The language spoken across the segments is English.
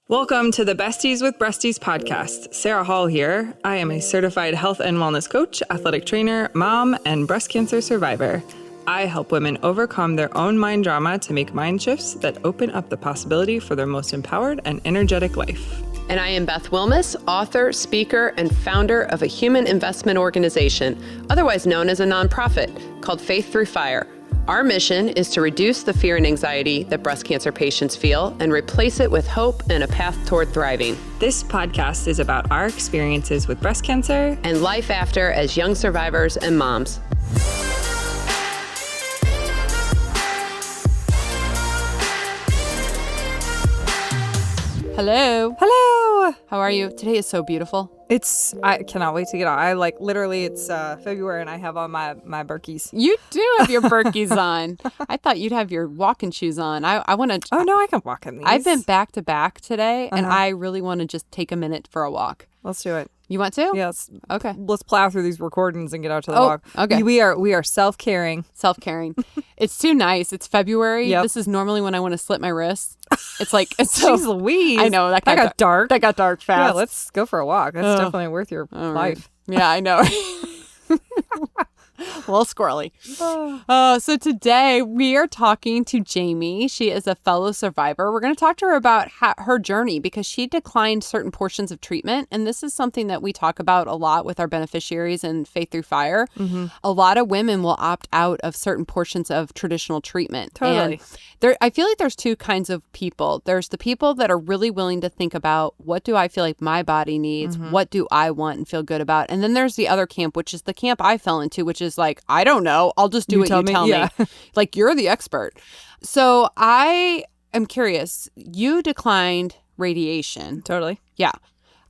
Welcome to the Besties with Breasties podcast. Sarah Hall here. I am a certified health and wellness coach, athletic trainer, mom, and breast cancer survivor. I help women overcome their own mind drama to make mind shifts that open up the possibility for their most empowered and energetic life. And I am Beth Wilmus, author, speaker, and founder of a human investment organization, otherwise known as a nonprofit, called Faith Through Fire. Our mission is to reduce the fear and anxiety that breast cancer patients feel and replace it with hope and a path toward thriving. This podcast is about our experiences with breast cancer and life after as young survivors and moms. Hello. Hello. How are you? Today is so beautiful. I cannot wait to get on. Literally it's February and I have on my Berkeys. You do have your Berkeys on. I thought you'd have your walking shoes on. I want to. Oh no, I can walk in these. I've been back to back today and I really want to just take a minute for a walk. Let's do it. You want to? Yes. Okay. Let's plow through these recordings and get out to the walk. Okay. We are self-caring. Self-caring. It's too nice. It's February. Yep. This is normally when I want to slit my wrists. It's like it's so. Jeez Louise. I know that got dark. That got dark fast. Yeah, let's go for a walk. That's definitely worth your life. Yeah, I know. A little squirrely. So today we are talking to Jamie. She is a fellow survivor. We're going to talk to her about her journey because she declined certain portions of treatment. And this is something that we talk about a lot with our beneficiaries in Faith Through Fire. Mm-hmm. A lot of women will opt out of certain portions of traditional treatment. Totally. And I feel like there's two kinds of people. There's the people that are really willing to think about what do I feel like my body needs? Mm-hmm. What do I want and feel good about? And then there's the other camp, which is the camp I fell into, which is like, I don't know. I'll just do what you tell me. Yeah. Like, you're the expert. So I am curious. You declined radiation. Totally. Yeah.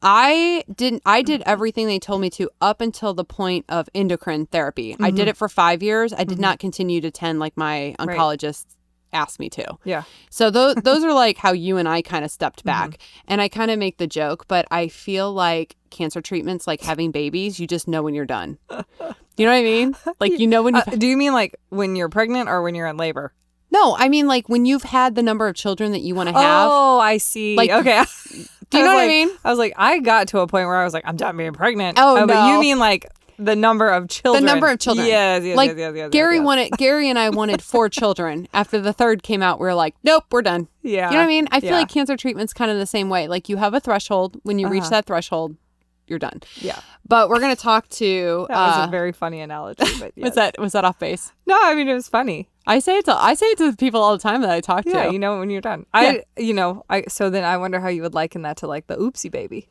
I did everything they told me to up until the point of endocrine therapy. Mm-hmm. I did it for 5 years. I did not continue to attend like my oncologist asked me to. Yeah. So those are like how you and I kind of stepped back. Mm-hmm. And I kind of make the joke, but I feel like cancer treatments, like having babies, you just know when you're done. You know what I mean? Like, you know when you... do you mean like when you're pregnant or when you're in labor? No, I mean like when you've had the number of children that you want to have. Oh, I see. Like, okay. Do you know what I mean? I was like, I got to a point where I was like, I'm done being pregnant. Oh, no. But you mean like the number of children. The number of children. Yes. Like, yes. Gary and I wanted 4 children. After the third came out, we were like, nope, we're done. Yeah. You know what I mean? I feel like cancer treatment's kind of the same way. Like, you have a threshold. When you reach that threshold, you're done. Yeah. But we're going to talk to... That was a very funny analogy. But yes. Was that off base? No, I mean, it was funny. I say it to people all the time that I talk to. Yeah, you know when you're done. So then I wonder how you would liken that to like the oopsie baby.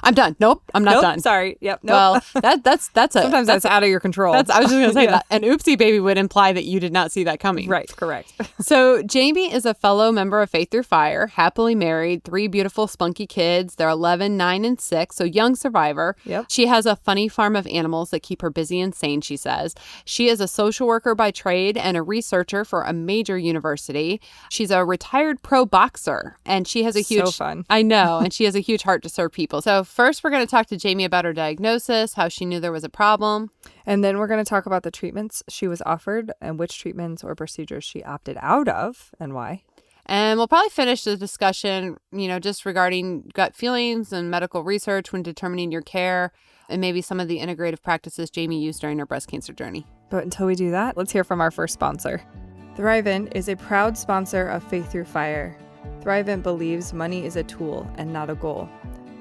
I'm done. Nope, I'm not done. Sorry. Yep. Nope. Well, that's sometimes that's out of your control. I was just going to say that. An oopsie baby would imply that you did not see that coming. Right. Correct. So Jamie is a fellow member of Faith Through Fire, happily married, 3 beautiful spunky kids. They're 11, 9, and 6. So young survivor. Yep. She has a funny farm of animals that keep her busy and sane, she says. She is a social worker by trade and a researcher for a major university. She's a retired pro boxer, and she has a huge... So fun. I know, and she has a huge heart to serve people. So first, we're going to talk to Jamie about her diagnosis, how she knew there was a problem. And then we're going to talk about the treatments she was offered and which treatments or procedures she opted out of and why. And we'll probably finish the discussion, just regarding gut feelings and medical research when determining your care, and maybe some of the integrative practices Jamie used during her breast cancer journey. But until we do that, let's hear from our first sponsor. Thrivent is a proud sponsor of Faith Through Fire. Thrivent believes money is a tool and not a goal.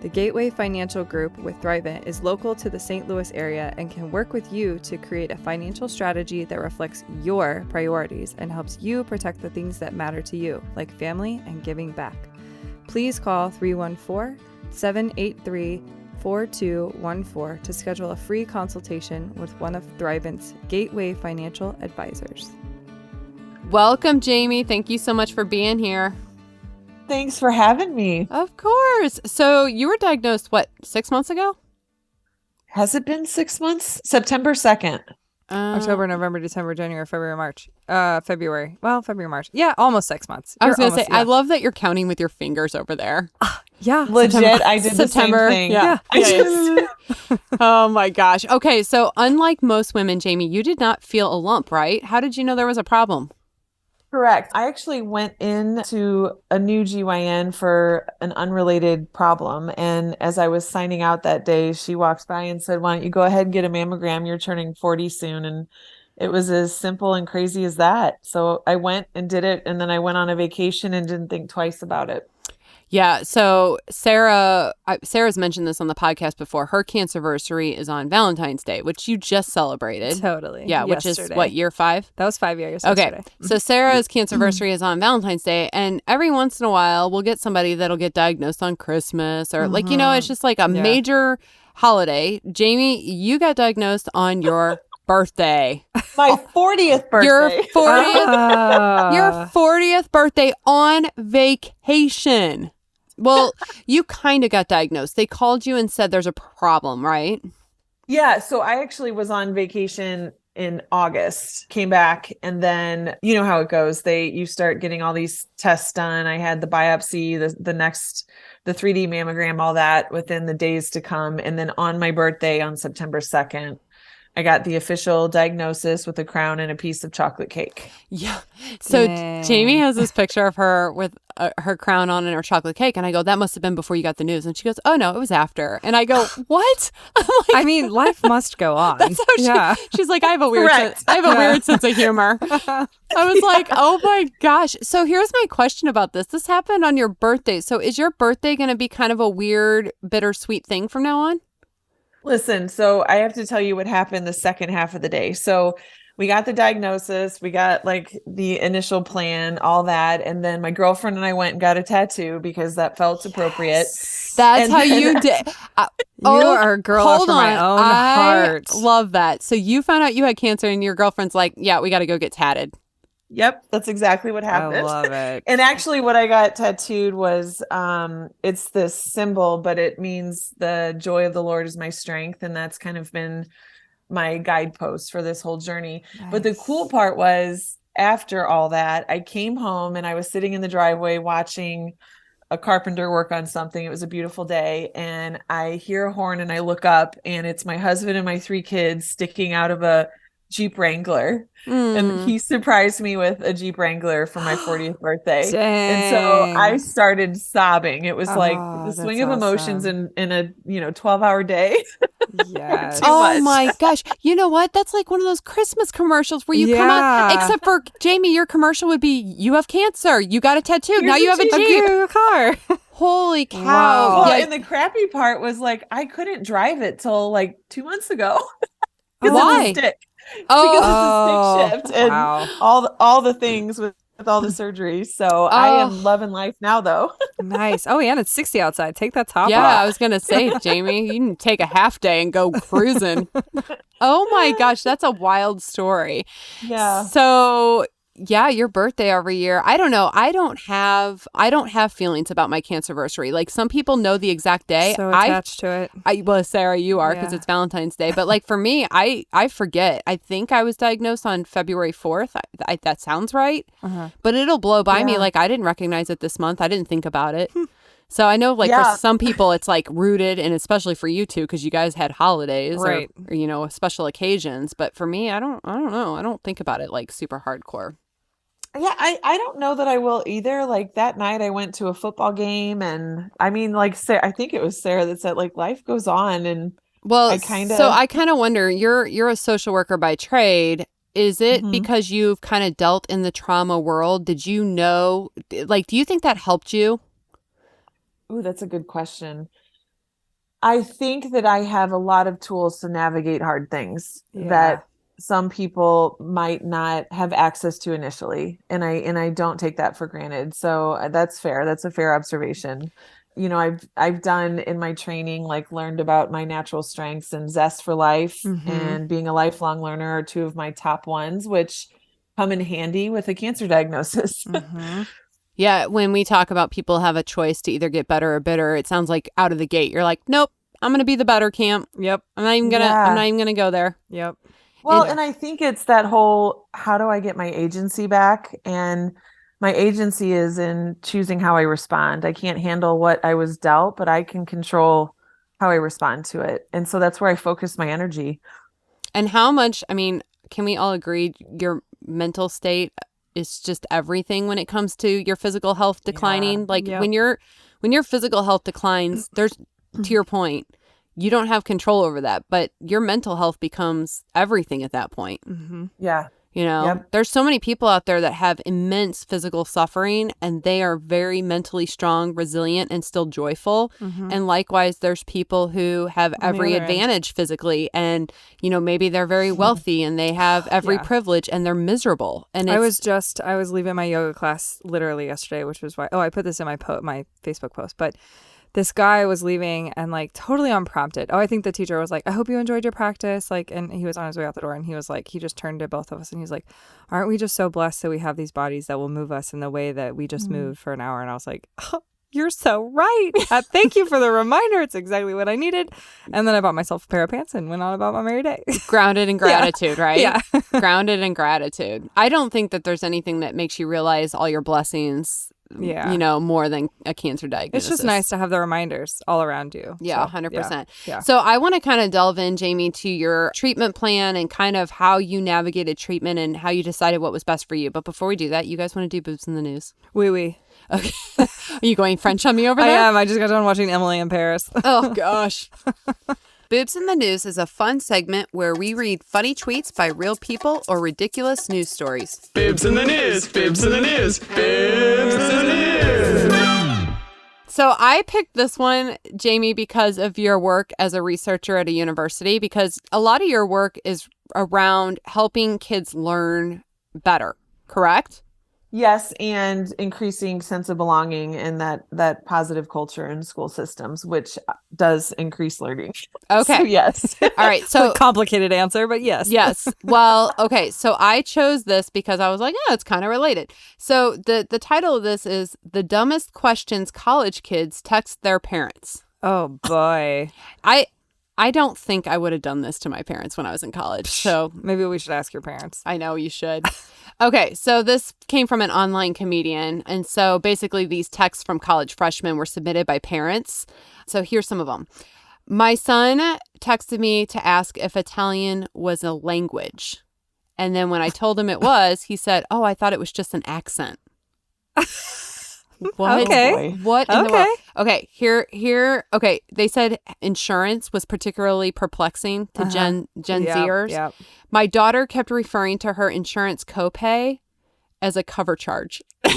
The Gateway Financial Group with Thrivent is local to the St. Louis area and can work with you to create a financial strategy that reflects your priorities and helps you protect the things that matter to you, like family and giving back. Please call 314-783-4214 to schedule a free consultation with one of Thrivent's Gateway Financial Advisors. Welcome, Jamie. Thank you so much for being here. Thanks for having me. Of course. So you were diagnosed, 6 months ago? Has it been 6 months? September 2nd. October, November, December, January, February, March. February. Well, February, March. Yeah, almost 6 months. I was going to say, I love that you're counting with your fingers over there. Yeah. Legit, September. I did September. the same thing. Yeah. Oh my gosh. Okay, so unlike most women, Jamie, you did not feel a lump, right? How did you know there was a problem? Correct. I actually went into a new GYN for an unrelated problem. And as I was signing out that day, she walked by and said, "Why don't you go ahead and get a mammogram? You're turning 40 soon." And it was as simple and crazy as that. So I went and did it. And then I went on a vacation and didn't think twice about it. Yeah. So Sarah's mentioned this on the podcast before. Her cancerversary is on Valentine's Day, which you just celebrated. Totally. Yeah. Which is what, year 5? That was 5 years. Okay. Yesterday. So Sarah's cancerversary is on Valentine's Day. And every once in a while, we'll get somebody that'll get diagnosed on Christmas or like, it's just like a major holiday. Jamie, you got diagnosed on your birthday. My 40th birthday. Your 40th, your 40th birthday on vacation. Well, you kind of got diagnosed. They called you and said there's a problem, right? Yeah. So I actually was on vacation in August, came back, and then you know how it goes. You start getting all these tests done. I had the biopsy, the 3D mammogram, all that within the days to come. And then on my birthday on September 2nd, I got the official diagnosis with a crown and a piece of chocolate cake. Yeah. So Jamie has this picture of her with her crown on and her chocolate cake. And I go, that must have been before you got the news. And she goes, oh, no, it was after. And I go, what? I'm like, I mean, life must go on. That's how she's like, I have a weird sense of humor. I was like, oh my gosh. So here's my question about this. This happened on your birthday. So is your birthday going to be kind of a weird, bittersweet thing from now on? Listen, so I have to tell you what happened the second half of the day. So we got the diagnosis, we got like the initial plan, all that. And then my girlfriend and I went and got a tattoo because that felt appropriate. That's how you did. You are a girl after my own heart. I love that. So you found out you had cancer and your girlfriend's like, yeah, we got to go get tatted. Yep, that's exactly what happened. I love it. And actually what I got tattooed was it's this symbol, but it means the joy of the Lord is my strength. And that's kind of been my guidepost for this whole journey. Nice. But the cool part was after all that, I came home and I was sitting in the driveway watching a carpenter work on something. It was a beautiful day. And I hear a horn and I look up and it's my husband and my 3 kids sticking out of a Jeep Wrangler. And he surprised me with a Jeep Wrangler for my 40th birthday. Dang. And so I started sobbing. It was like the swing of emotions in a 12-hour day. Yes. Oh my gosh. You know what? That's like one of those Christmas commercials where you come out, except for Jamie, your commercial would be, you have cancer, you got a tattoo, now you have a Jeep. A car. Holy cow. Wow. Well, Yeah. and the crappy part was like, I couldn't drive it till like 2 months ago. Why? It's a stick. Oh, because it's a stick shift and all the things with all the surgeries. So I am loving life now, though. Nice. Oh, yeah, and it's 60 outside. Take that top off. yeah, I was going to say, Jamie, you can take a half day and go cruising. Oh my gosh, that's a wild story. Yeah. So, yeah, your birthday every year. I don't know. I don't have feelings about my cancerversary. Like some people know the exact day. So attached to it. Well, Sarah, you are because it's Valentine's Day. But like for me, I forget. I think I was diagnosed on February 4th. That sounds right. But it'll blow by me. Like I didn't recognize it this month. I didn't think about it. So I know like for some people it's like rooted, and especially for you two because you guys had holidays right. or special occasions. But for me, I don't know. I don't think about it like super hardcore. Yeah, I don't know that I will either. Like that night I went to a football game and I mean like Sarah, I think it was Sarah that said like life goes on and I kind of wonder, you're a social worker by trade. Is it because you've kind of dealt in the trauma world? Did you know, like, do you think that helped you? Ooh, that's a good question. I think that I have a lot of tools to navigate hard things that some people might not have access to initially. And I don't take that for granted. So that's fair. That's a fair observation. I've done in my training, like learned about my natural strengths and zest for life and being a lifelong learner are 2 of my top ones, which come in handy with a cancer diagnosis. Yeah. When we talk about people have a choice to either get better or bitter, it sounds like out of the gate, you're like, nope, I'm going to be the better camp. Yep. I'm not even going to go there. Yep. Well, and I think it's that whole, how do I get my agency back? And my agency is in choosing how I respond. I can't handle what I was dealt, but I can control how I respond to it. And so that's where I focus my energy. And how much, I mean, can we all agree your mental state is just everything when it comes to your physical health declining. Yeah. Like Yep. when your physical health declines, there's, to your point, you don't have control over that, but your mental health becomes everything at that point. Mm-hmm. Yeah. You know, Yep. there's so many people out there that have immense physical suffering and they are very mentally strong, resilient, and still joyful. Mm-hmm. And likewise, there's people who have the every other end. advantage physically and, you know, maybe they're very wealthy and they have every Yeah. privilege and they're miserable. And I was leaving my yoga class literally yesterday, which was why, I put this in my Facebook post, but this guy was leaving and like totally unprompted. I think the teacher was like, I hope you enjoyed your practice. Like, and he was on his way out the door and he was like, he just turned to both of us and he was like, aren't we just so blessed that we have these bodies that will move us in the way that we just moved for an hour? And I was like, oh, you're so right. Thank you for the reminder. It's exactly what I needed. And then I bought myself a pair of pants and went on about my merry day. grounded in gratitude, right? Yeah. Grounded in gratitude. I don't think that there's anything that makes you realize all your blessings, Yeah. you know, more than a cancer diagnosis. It's just nice to have the reminders all around you. Yeah, So, 100%. Yeah. So I want to kind of delve in, Jamie, to your treatment plan and kind of how you navigated treatment and how you decided what was best for you. But before we do that, you guys want to do boobs in the news? Oui. Okay. Are you going French on me over I there? am. I just got done watching Emily in Paris. Oh, gosh. Boobs in the News is a fun segment where we read funny tweets by real people or ridiculous news stories. Bibs in the news, bibs in the news, bibs in the news. So I picked this one, Jamie, because of your work as a researcher at a university, because a lot of your work is around helping kids learn better, correct? Yes, and increasing sense of belonging and that positive culture in school systems, which does increase learning. Okay. So, yes. All right. So Complicated answer, but yes. yes. Well, okay. So I chose this because I was like, oh, it's kind of related. So the title of this is The Dumbest Questions College Kids Text Their Parents. Oh boy. I don't think I would have done this to my parents when I was in college. So Maybe we should ask your parents. I know you should. Okay, so this came from an online comedian. And so basically these texts from college freshmen were submitted by parents. So here's some of them. My son texted me to ask if Italian was a language. And then when I told him it was, he said, oh, I thought it was just an accent. What? Okay. What in the Okay. world? Okay, here. Okay, they said insurance was particularly perplexing to Gen Zers. Yeah. My daughter kept referring to her insurance copay as a cover charge, which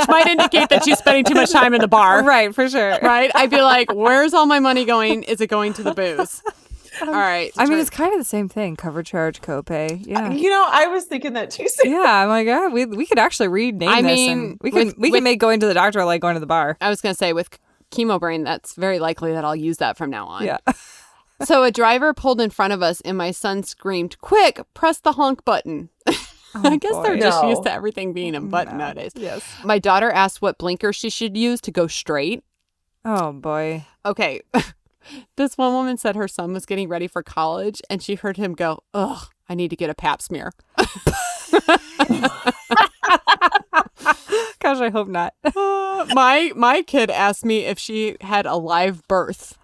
might indicate that she's spending too much time in the bar. Right, for sure. Right? I'd be like, where's all my money going? Is it going to the booze? All right. I mean, it's kind of the same thing. Cover charge, copay. Yeah. I was thinking that too. Yeah, I'm like, we could actually rename I this. mean, And we can make going to the doctor like going to the bar. I was going to say with chemo brain, that's very likely that I'll use that from now on. Yeah. So a driver pulled in front of us and my son screamed, quick, press the honk button. I guess they're boy. just No. used to everything being a button nowadays. Yes. My daughter asked what blinker she should use to go straight. Oh boy. Okay. This one woman said her son was getting ready for college and she heard him go, ugh, I need to get a pap smear. Gosh, I hope not. My kid asked me if she had a live birth.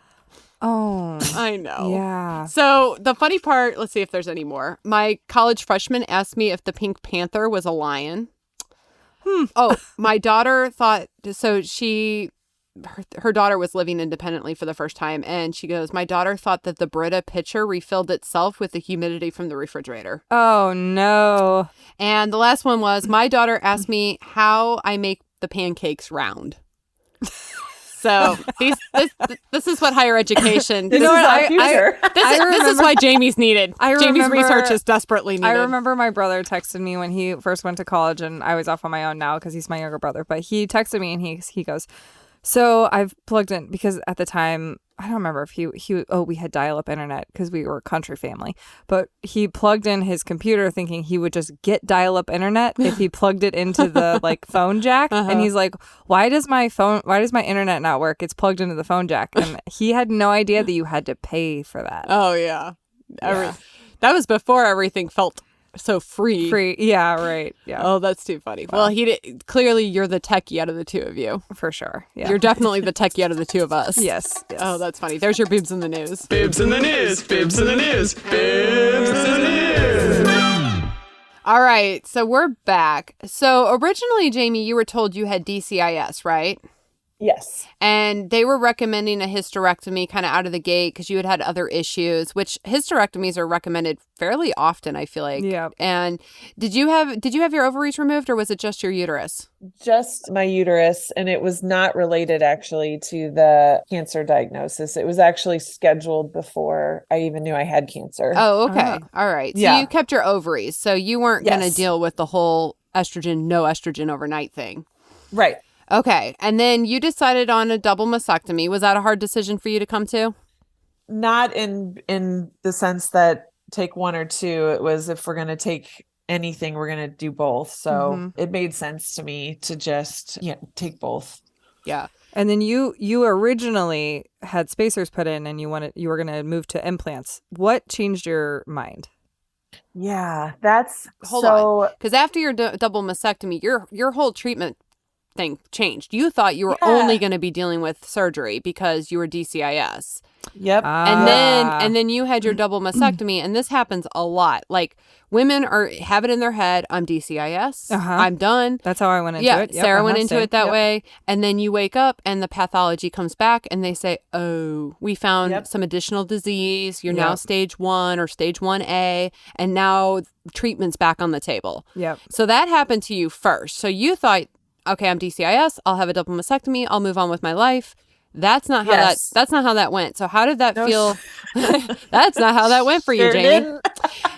Oh. I know. Yeah. So the funny part, let's see if there's any more. My college freshman asked me if the Pink Panther was a lion. Oh, my daughter thought, so her daughter was living independently for the first time. And she goes, my daughter thought that the Brita pitcher refilled itself with the humidity from the refrigerator. Oh no. And the last one was, my daughter asked me how I make the pancakes round. So this is what higher education. This is our future. This is why Jamie's needed. Jamie's remember- research is desperately needed. I remember my brother texted me when he first went to college, and I was off on my own now because he's my younger brother. But he texted me and he goes, so I've plugged in, because at the time, I don't remember if we had dial-up internet because we were a country family, but he plugged in his computer thinking he would just get dial-up internet if he plugged it into the like phone jack. And he's like, why does my internet not work? It's plugged into the phone jack. And he had no idea that you had to pay for that. Oh yeah. That was before everything felt so free. Free. Yeah, right. Yeah. Oh, that's too funny. Well, clearly you're the techie out of the two of you. For sure. Yeah. You're definitely the techie out of the two of us. Yes. Oh, that's funny. There's your boobs in the news. Bibs in the news, bibs in the news, bibs in the news. All right. So we're back. So originally, Jamie, you were told you had DCIS, right? Yes. And they were recommending a hysterectomy kind of out of the gate because you had other issues, which hysterectomies are recommended fairly often, I feel like. Yeah. And did you have your ovaries removed, or was it just your uterus? Just my uterus, and it was not related actually to the cancer diagnosis. It was actually scheduled before I even knew I had cancer. Oh, okay. All right. So Yeah. you kept your ovaries. So you weren't going to Yes. deal with the whole no estrogen overnight thing. Right. Okay. And then you decided on a double mastectomy. Was that a hard decision for you to come to? Not in the sense that take one or two. It was, if we're going to take anything, we're going to do both. So it made sense to me to just take both. Yeah. And then you originally had spacers put in, and you were going to move to implants. What changed your mind? Yeah, that's Hold on. Because after your double mastectomy, your whole treatment thing changed. You thought you were only going to be dealing with surgery because you were DCIS. Yep. And then you had your double mastectomy, and this happens a lot. Like, women have it in their head, I'm DCIS, I'm done. That's how I went into it. Yeah, Sarah went into it that way. And then you wake up and the pathology comes back and they say, oh, we found some additional disease. You're now stage 1 or stage 1A, and now treatment's back on the table. Yep. So that happened to you first. So you thought, okay, I'm DCIS, I'll have a double mastectomy, I'll move on with my life. That's not how that went. So how did that feel? That's not how that went for you, Jamie.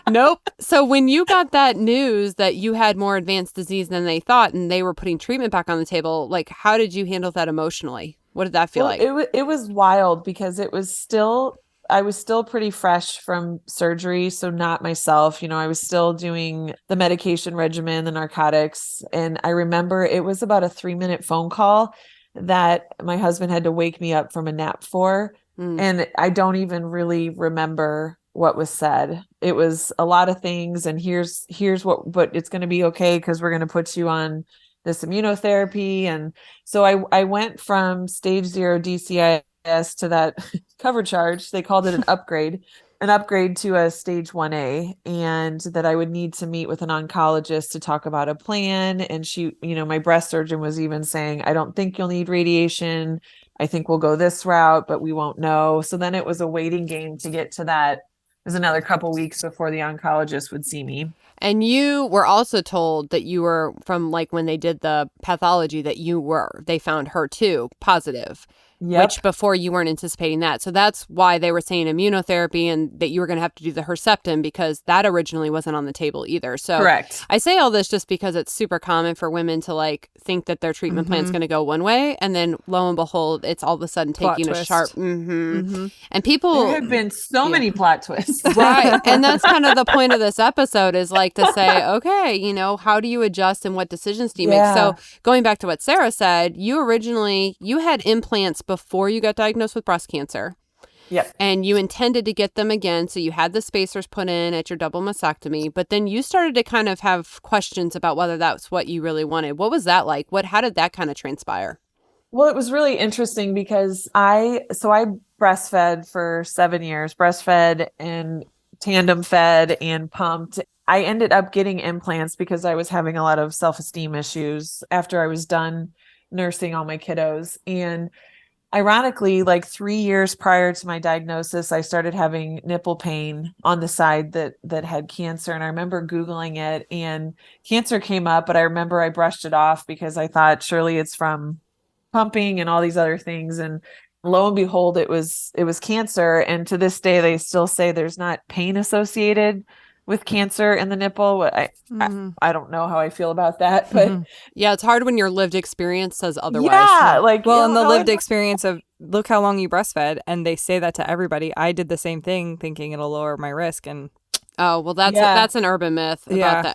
Nope. So when you got that news that you had more advanced disease than they thought, and they were putting treatment back on the table, like, how did you handle that emotionally? What did that feel like? It was wild because I was still pretty fresh from surgery. So not myself, I was still doing the medication regimen, the narcotics. And I remember it was about a 3-minute phone call that my husband had to wake me up from a nap for. And I don't even really remember what was said. It was a lot of things. And here's what, but it's going to be okay, because we're going to put you on this immunotherapy. And so I went from stage 0 DCIS to that cover charge. They called it an upgrade to a stage 1A, and that I would need to meet with an oncologist to talk about a plan. And she, my breast surgeon was even saying, I don't think you'll need radiation. I think we'll go this route, but we won't know. So then it was a waiting game to get to that. It was another couple weeks before the oncologist would see me. And you were also told that you were, from like when they did the pathology, that they found HER2 positive. Yep. Which before you weren't anticipating that. So that's why they were saying immunotherapy, and that you were going to have to do the Herceptin, because that originally wasn't on the table either. So Correct. I say all this just because it's super common for women to like think that their treatment plan is going to go one way, and then lo and behold, it's all of a sudden taking a sharp. And people, there have been so many plot twists. Right. And that's kind of the point of this episode, is like to say, okay, how do you adjust and what decisions do you make? So going back to what Sarah said, you had implants before you got diagnosed with breast cancer. Yep. And you intended to get them again. So you had the spacers put in at your double mastectomy, but then you started to kind of have questions about whether that's what you really wanted. What was that like? How did that kind of transpire? Well, it was really interesting because I breastfed for 7 years, breastfed and tandem fed and pumped. I ended up getting implants because I was having a lot of self-esteem issues after I was done nursing all my kiddos. And ironically, like 3 years prior to my diagnosis, I started having nipple pain on the side that had cancer. And I remember Googling it, and cancer came up, but I remember I brushed it off because I thought surely it's from pumping and all these other things. And lo and behold, it was cancer. And to this day, they still say there's not pain associated with cancer in the nipple. I don't know how I feel about that, but yeah, it's hard when your lived experience says otherwise. Yeah, in the lived experience of look how long you breastfed, and they say that to everybody. I did the same thing, thinking it'll lower my risk, and that's an urban myth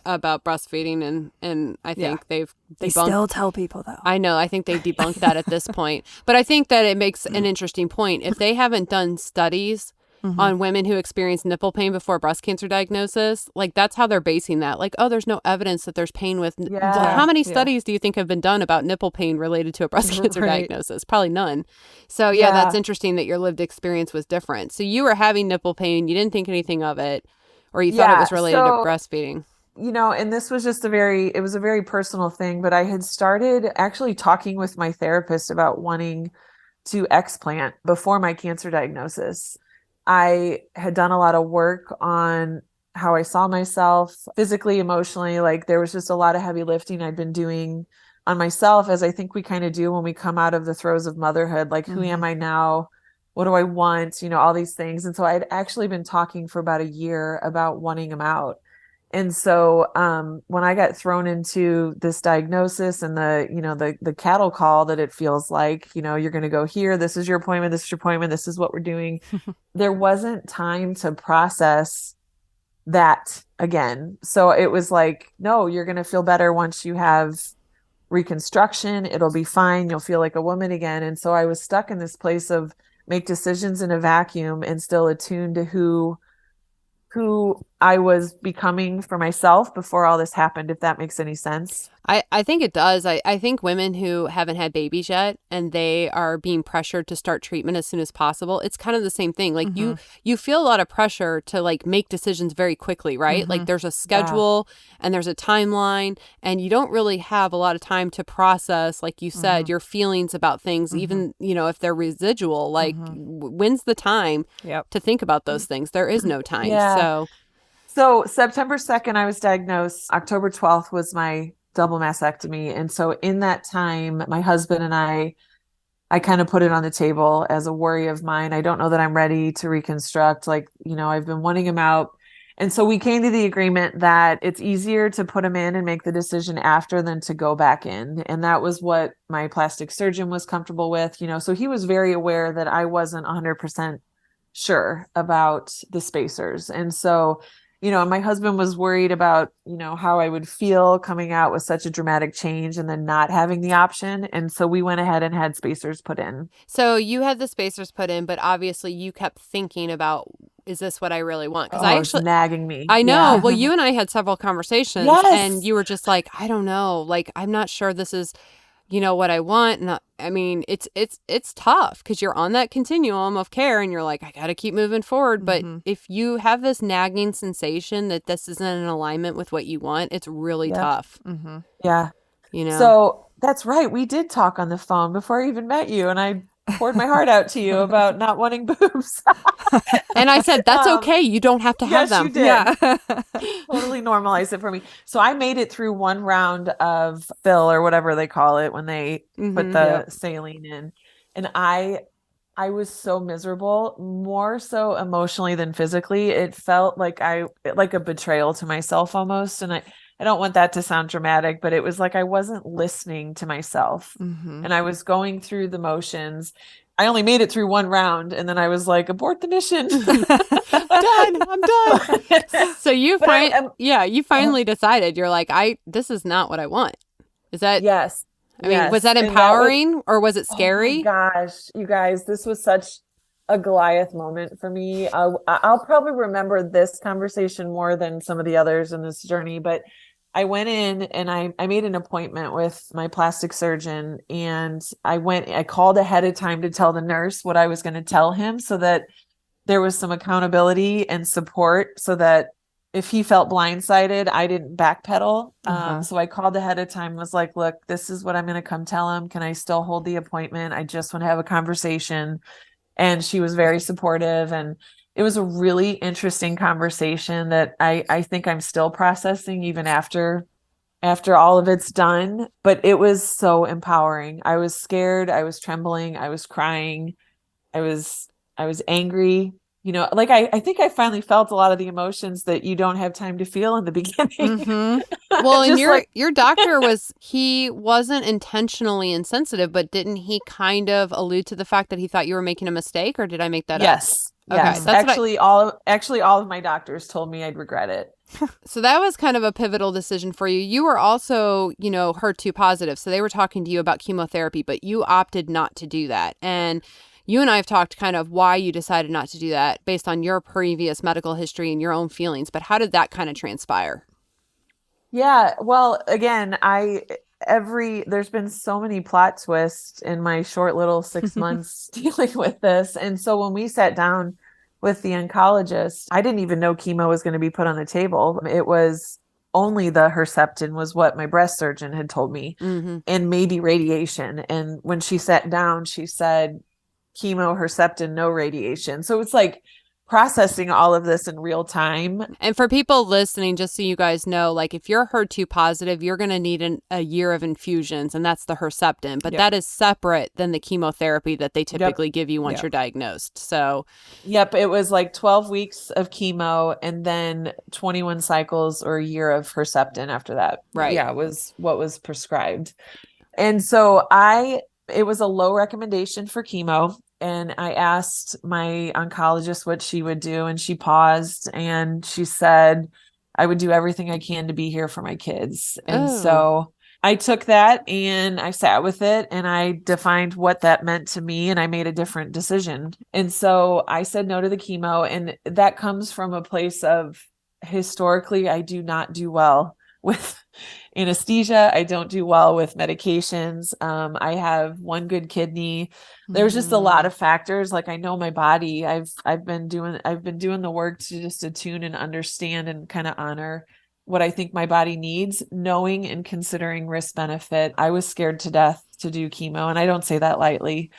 about breastfeeding, and I think they still tell people though. I know. I think they debunked that at this point, but I think that it makes an interesting point. If they haven't done studies on women who experience nipple pain before breast cancer diagnosis, like that's how they're basing that. Like, oh, there's no evidence that there's pain with. How many studies do you think have been done about nipple pain related to a breast cancer diagnosis? Probably none. So that's interesting that your lived experience was different. So you were having nipple pain, you didn't think anything of it, or you thought it was related to breastfeeding. and this was just it was a very personal thing, but I had started actually talking with my therapist about wanting to explant before my cancer diagnosis. I had done a lot of work on how I saw myself physically, emotionally. Like there was just a lot of heavy lifting I'd been doing on myself, as I think we kind of do when we come out of the throes of motherhood. Like, who am I now? What do I want? All these things. And so I'd actually been talking for about a year about wanting them out. And so when I got thrown into this diagnosis and the cattle call that it feels like, you're going to go here, this is your appointment, this is your appointment, this is what we're doing. There wasn't time to process that again. So it was like, no, you're going to feel better once you have reconstruction. It'll be fine. You'll feel like a woman again. And so I was stuck in this place of make decisions in a vacuum and still attuned to who I was becoming for myself before all this happened, if that makes any sense. I think it does. I think women who haven't had babies yet and they are being pressured to start treatment as soon as possible, it's kind of the same thing. Like you feel a lot of pressure to like make decisions very quickly, right? Like there's a schedule and there's a timeline, and you don't really have a lot of time to process, like you said, your feelings about things, even, if they're residual, like when's the time to think about those things? There is no time. Yeah. So September 2nd, I was diagnosed. October 12th was my double mastectomy. And so in that time, my husband and I kind of put it on the table as a worry of mine. I don't know that I'm ready to reconstruct. Like, I've been wanting him out. And so we came to the agreement that it's easier to put him in and make the decision after than to go back in. And that was what my plastic surgeon was comfortable with, so he was very aware that I wasn't 100% sure about the spacers. And so my husband was worried about, how I would feel coming out with such a dramatic change and then not having the option. And so we went ahead and had spacers put in. So you had the spacers put in, but obviously you kept thinking about, is this what I really want? Because it's nagging me. I know. Yeah. Well, you and I had several conversations and you were just like, I don't know. Like, I'm not sure this is, what I want. And I mean, it's tough because you're on that continuum of care and you're like, I got to keep moving forward. But if you have this nagging sensation that this isn't in alignment with what you want, it's really tough. Yeah. So that's right. We did talk on the phone before I even met you. And I poured my heart out to you about not wanting boobs. And I said, that's okay. You don't have to have them. You did. Yeah. Totally normalize it for me. So I made it through one round of fill or whatever they call it when they put the saline in. And I was so miserable, more so emotionally than physically. It felt like like a betrayal to myself almost. And I don't want that to sound dramatic, but it was like I wasn't listening to myself and I was going through the motions. I only made it through one round and then I was like, abort the mission. I'm done. So you finally decided, you're like, this is not what I want. Is that? Yes. I mean, was that empowering or was it scary? Oh my gosh, you guys, this was such a Goliath moment for me. I'll probably remember this conversation more than some of the others in this journey, but I went in and I made an appointment with my plastic surgeon and I called ahead of time to tell the nurse what I was going to tell him so that there was some accountability and support so that if he felt blindsided, I didn't backpedal. So I called ahead of time, was like, look, this is what I'm going to come tell him. Can I still hold the appointment? I just want to have a conversation. And she was very supportive. And it was a really interesting conversation that I think I'm still processing even after all of it's done. But it was so empowering. I was scared. I was trembling. I was crying. I was angry. Like I think I finally felt a lot of the emotions that you don't have time to feel in the beginning. Well, and your doctor he wasn't intentionally insensitive, but didn't he kind of allude to the fact that he thought you were making a mistake, or did I make that up? Yes. Okay. Yes. Actually, all of my doctors told me I'd regret it. So that was kind of a pivotal decision for you. You were also, HER2 positive. So they were talking to you about chemotherapy, but you opted not to do that. And you and I have talked kind of why you decided not to do that based on your previous medical history and your own feelings. But how did that kind of transpire? Yeah, well, again, there's been so many plot twists in my short little 6 months dealing with this. And so when we sat down with the oncologist, I didn't even know chemo was going to be put on the table. It was only the Herceptin was what my breast surgeon had told me, and maybe radiation. And when she sat down, she said, chemo, Herceptin, no radiation. So it's like processing all of this in real time. And for people listening, just so you guys know, like if you're HER2 positive, you're going to need a year of infusions, and that's the Herceptin. But that is separate than the chemotherapy that they typically give you once you're diagnosed. So, it was like 12 weeks of chemo and then 21 cycles or a year of Herceptin after that. Right. Yeah, it was what was prescribed. And so it was a low recommendation for chemo. And I asked my oncologist what she would do, and she paused and she said, I would do everything I can to be here for my kids. And so I took that and I sat with it and I defined what that meant to me, and I made a different decision. And so I said no to the chemo. And that comes from a place of, historically, I do not do well with anesthesia. I don't do well with medications. I have one good kidney. There's just a lot of factors. Like, I know my body. I've been doing the work to just attune and understand and kind of honor what I think my body needs, knowing and considering risk benefit. I was scared to death to do chemo, and I don't say that lightly.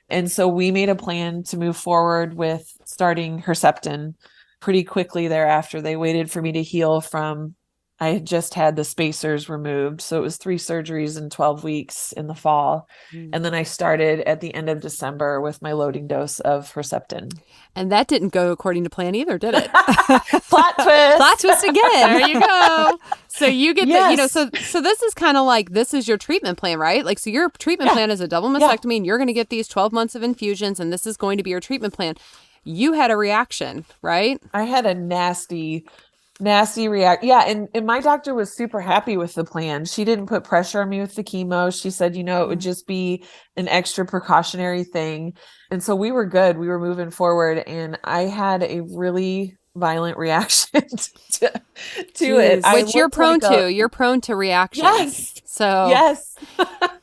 And so we made a plan to move forward with starting Herceptin pretty quickly thereafter. They waited for me to heal from, I had just had the spacers removed. So it was 3 surgeries in 12 weeks in the fall. And then I started at the end of December with my loading dose of Herceptin. And that didn't go according to plan either, did it? Plot twist. Plot twist again. There you go. So you get so this is kind of like, this is your treatment plan, right? Like, so your treatment plan is a double mastectomy, and you're going to get these 12 months of infusions, and this is going to be your treatment plan. You had a reaction, right? I had a nasty react. Yeah. And my doctor was super happy with the plan. She didn't put pressure on me with the chemo. She said, it would just be an extra precautionary thing. And so we were good. We were moving forward, and I had a really violent reaction to it. Which you're prone to. You're prone to reactions. Yes. So yes.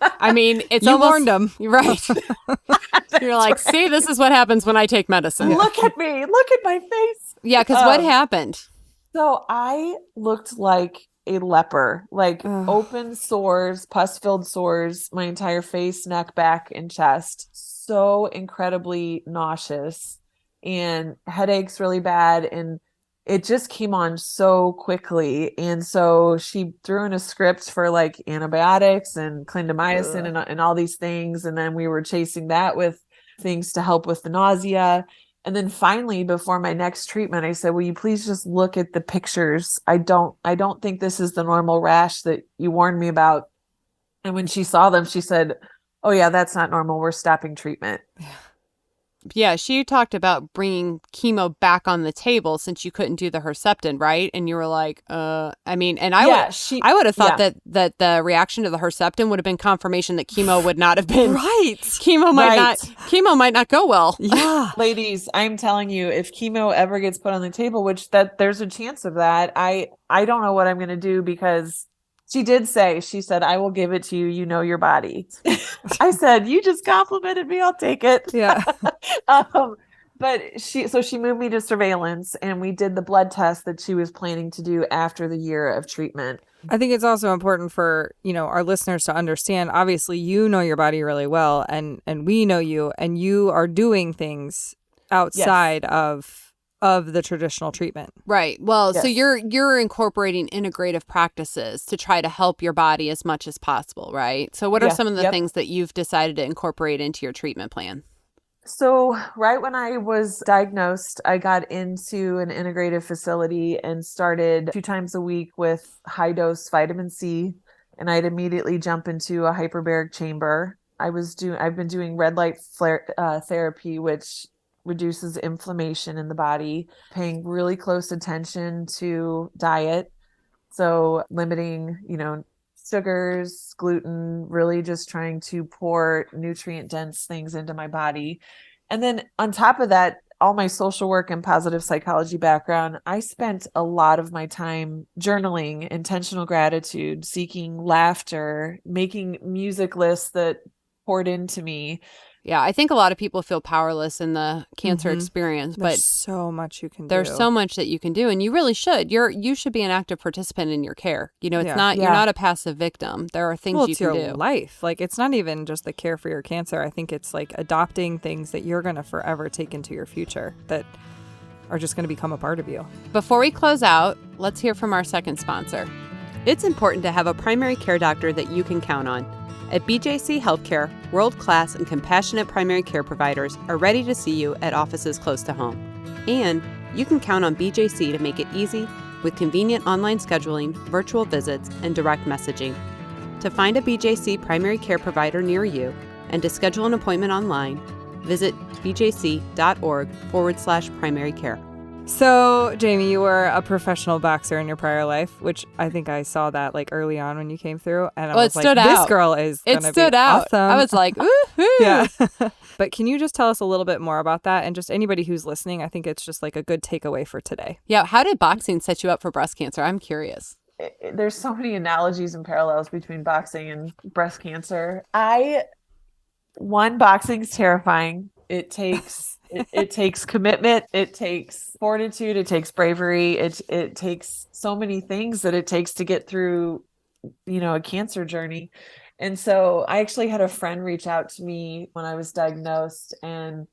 I mean, it's You almost, warned them. right? You're like, see, this is what happens when I take medicine. Look at me. Look at my face. Yeah, because what happened? So I looked like a leper, like open sores, pus-filled sores, my entire face, neck, back, and chest. So incredibly nauseous and headaches really bad. And it just came on so quickly. And so she threw in a script for like antibiotics and clindamycin and all these things. And then we were chasing that with things to help with the nausea. And then finally, before my next treatment, I said, will you please just look at the pictures? I don't think this is the normal rash that you warned me about. And when she saw them, she said, oh yeah, that's not normal. We're stopping treatment. Yeah, she talked about bringing chemo back on the table since you couldn't do the Herceptin, right? And you were like, I mean, and I would have thought that the reaction to the Herceptin would have been confirmation that chemo would not have been Right. Chemo might not go well. Yeah. Ladies, I'm telling you, if chemo ever gets put on the table, which that there's a chance of that, I don't know what I'm going to do, because she said, I will give it to you. You know your body. I said, you just complimented me. I'll take it. Yeah. But she moved me to surveillance, and we did the blood test that she was planning to do after the year of treatment. I think it's also important for, our listeners to understand, obviously, you know your body really well, and we know you, and you are doing things outside of the traditional treatment. Right. Well, so you're incorporating integrative practices to try to help your body as much as possible, right? So what are some of the things that you've decided to incorporate into your treatment plan? So right when I was diagnosed, I got into an integrative facility and started 2 times a week with high dose vitamin C, and I'd immediately jump into a hyperbaric chamber. I've been doing red light therapy, which reduces inflammation in the body, paying really close attention to diet. So limiting, sugars, gluten, really just trying to pour nutrient dense things into my body. And then on top of that, all my social work and positive psychology background, I spent a lot of my time journaling, intentional gratitude, seeking laughter, making music lists that poured into me. Yeah, I think a lot of people feel powerless in the cancer experience, but There's so much you can do. there's so much that you can do, and you really should. You should be an active participant in your care. You know, it's Yeah. not you're Yeah. not a passive victim. There are things well, you it's can your do. life. Like, it's not even just the care for your cancer. I think it's like adopting things that you're going to forever take into your future that are just going to become a part of you. Before we close out, let's hear from our second sponsor. It's important to have a primary care doctor that you can count on. At BJC Healthcare, world-class and compassionate primary care providers are ready to see you at offices close to home. And you can count on BJC to make it easy with convenient online scheduling, virtual visits, and direct messaging. To find a BJC primary care provider near you and to schedule an appointment online, visit bjc.org/primary care. So, Jamie, you were a professional boxer in your prior life, which I think I saw that like early on when you came through. And I Well, it was like, stood this out. girl is It going to be stood out. awesome. I was like, woohoo! yeah. But can you just tell us a little bit more about that? And just anybody who's listening, I think it's just like a good takeaway for today. Yeah, how did boxing set you up for breast cancer? I'm curious. There's so many analogies and parallels between boxing and breast cancer. Boxing's terrifying. It takes it takes commitment, it takes fortitude, it takes bravery, it takes so many things that it takes to get through, a cancer journey. And so I actually had a friend reach out to me when I was diagnosed, and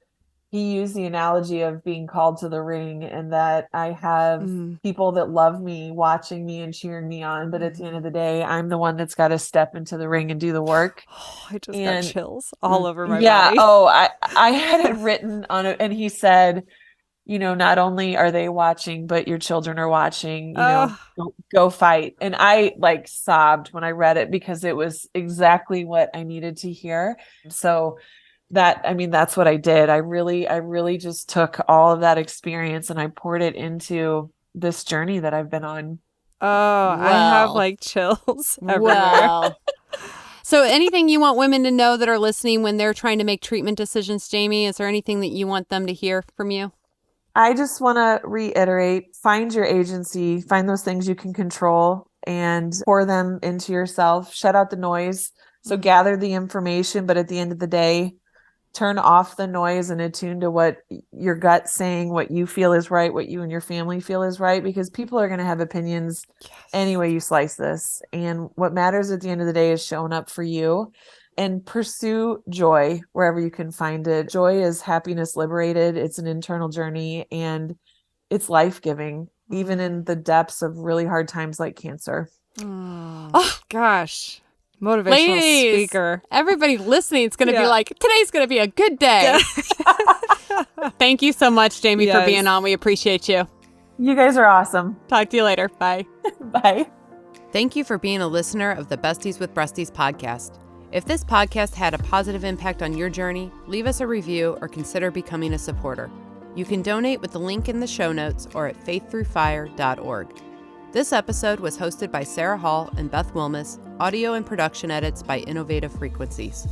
he used the analogy of being called to the ring, and that I have people that love me watching me and cheering me on. But at the end of the day, I'm the one that's got to step into the ring and do the work. Oh, I just got chills all over my yeah. body. Oh, I had it written on it. And he said, not only are they watching, but your children are watching, go fight. And I like sobbed when I read it because it was exactly what I needed to hear. So that's what I did. I really just took all of that experience and I poured it into this journey that I've been on. Oh, I have like chills everywhere. Well. So anything you want women to know that are listening when they're trying to make treatment decisions, Jamie? Is there anything that you want them to hear from you? I just want to reiterate, find your agency, find those things you can control and pour them into yourself. Shut out the noise. So gather the information, but at the end of the day, turn off the noise and attune to what your gut's saying, what you feel is right, what you and your family feel is right, because people are going to have opinions any way you slice this. And what matters at the end of the day is showing up for you and pursue joy wherever you can find it. Joy is happiness liberated. It's an internal journey and it's life-giving, even in the depths of really hard times like cancer. Oh, gosh. Motivational Ladies, speaker. Everybody listening is going to be like, today's going to be a good day. Thank you so much, Jamie, for being on. We appreciate you. You guys are awesome. Talk to you later. Bye. Bye. Thank you for being a listener of the Besties with Breasties podcast. If this podcast had a positive impact on your journey, leave us a review or consider becoming a supporter. You can donate with the link in the show notes or at faiththroughfire.org. This episode was hosted by Sarah Hall and Beth Wilmus, audio and production edits by Innovative Frequencies.